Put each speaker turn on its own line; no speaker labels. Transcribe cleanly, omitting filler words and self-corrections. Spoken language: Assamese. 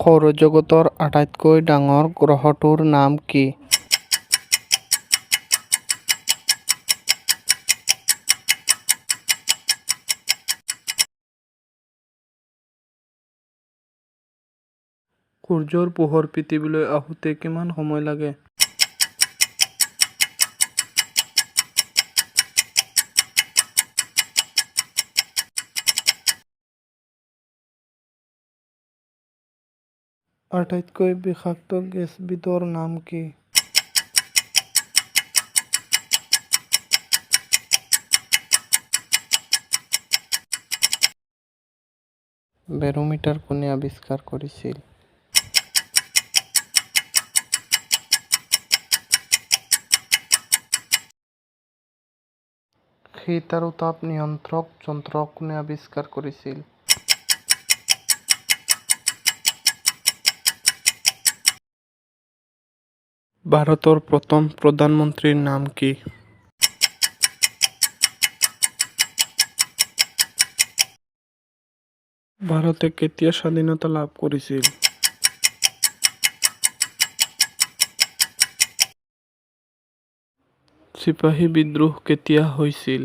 সৌৰজগতৰ আটাইতকৈ ডাঙৰ গ্ৰহটোৰ নাম কি? সূৰ্যৰ পোহৰ পৃথিৱীলৈ আহোঁতে কিমান সময় লাগে? আটাইতকৈ বিষাক্ত গেছবিধৰ নাম কি? বেৰোমিটাৰ কোনে আৱিষ্কাৰ কৰিছিল? শীত আৰু তাপ নিয়ন্ত্ৰক যন্ত্ৰ কোনে আৱিষ্কাৰ কৰিছিল? ভাৰতৰ প্ৰথম প্ৰধানমন্ত্ৰীৰ নাম কি? ভাৰতে কেতিয়া স্বাধীনতা লাভ কৰিছিল? চিপাহী বিদ্ৰোহ কেতিয়া হৈছিল?